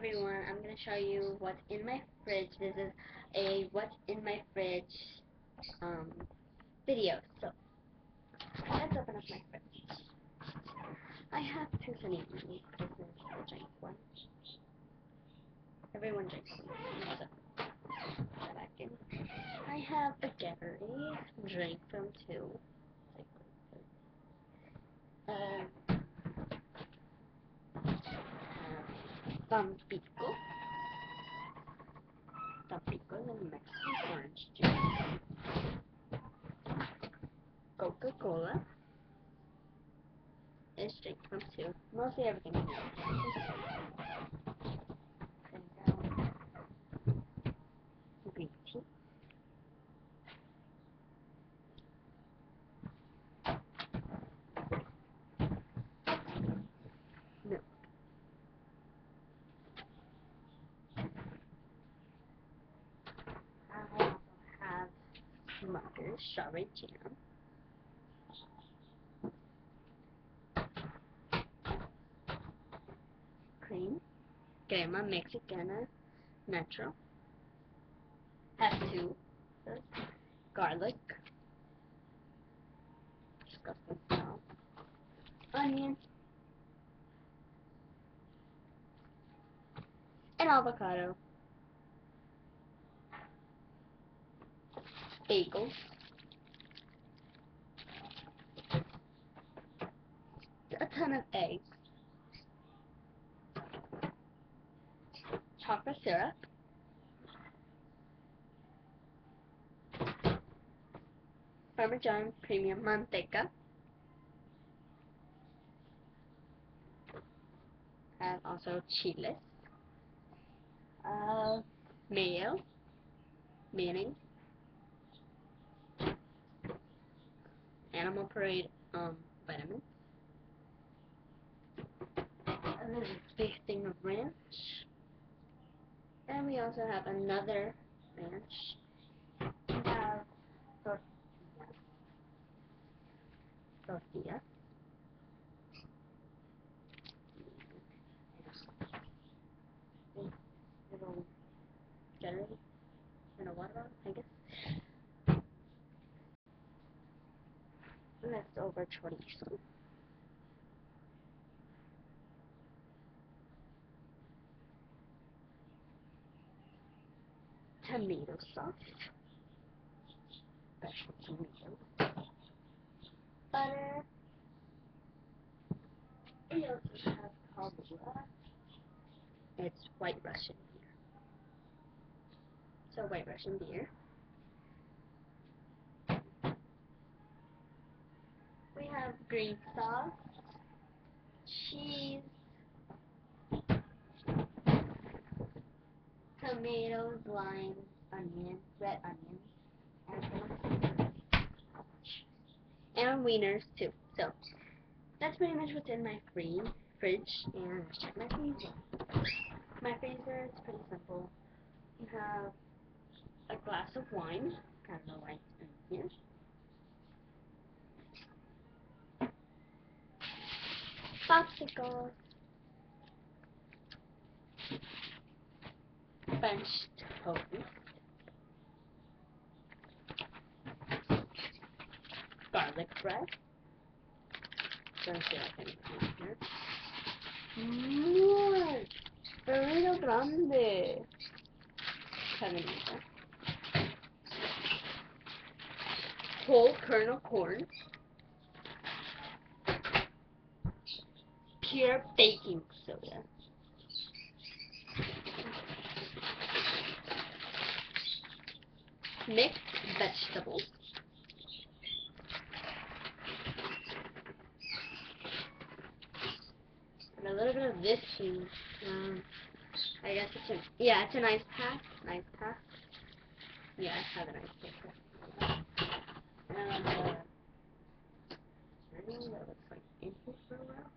everyone, I'm going to show you what's in my fridge. This is a what's in my fridge um, video. So, let's open up my fridge. I have two Sunny D. This is the drink one. Everyone drinks one. So, put back in. I have a Gatorade drink from two. Tampico. Tampico is a Mexican orange juice. Coca-Cola is straight from two. Mostly everything is green tea. Milk. I also have Smucker's strawberry jam. Cream. Crema Mexicana Natural. Has two. Garlic. Disgusting smell. Onion. And avocado. Bagels. A ton of eggs. Chocolate syrup. Parmesan Premium Manteca. Have also chiles. Mayo. Mayonnaise. Animal Parade vitamins. And there's a big thing of ranch. And we also have another ranch. We have tortilla. Little jelly and a water, I guess. Leftover chorizo. Tomato sauce. Special tomato. Butter. We also have Kahlua. It's White Russian beer. So White Russian beer. We have green sauce, cheese, tomatoes, limes, onions, red onions, and wieners too. So that's pretty much what's in my fridge. And let's check my freezer. My freezer is pretty simple. You have a glass of wine, kind of the wine in here. Popsicles, French toast, garlic bread. Don't feel like anything here. More! Burrito grande! Caminita. Whole kernel corn. Pure baking soda. Mixed vegetables. And a little bit of this cheese. I guess it's a nice pack. Nice pack. Yeah, I have a nice pack. And that looks like in here for a while.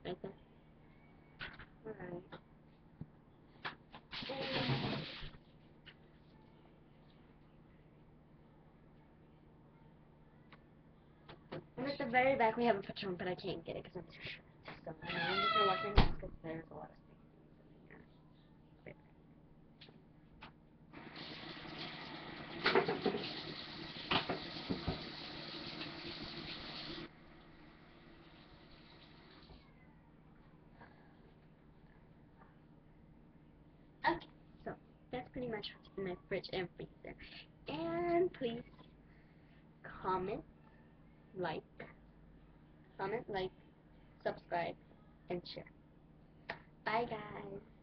Right there. Alright. I'm gonna at the very back we have a Patron, but I can't get it because I'm too short. So I'm just gonna wash my hands because there's a lot of sticky things in here. Okay, so that's pretty much what's in my fridge and freezer. And please comment, like, subscribe, and share. Bye guys.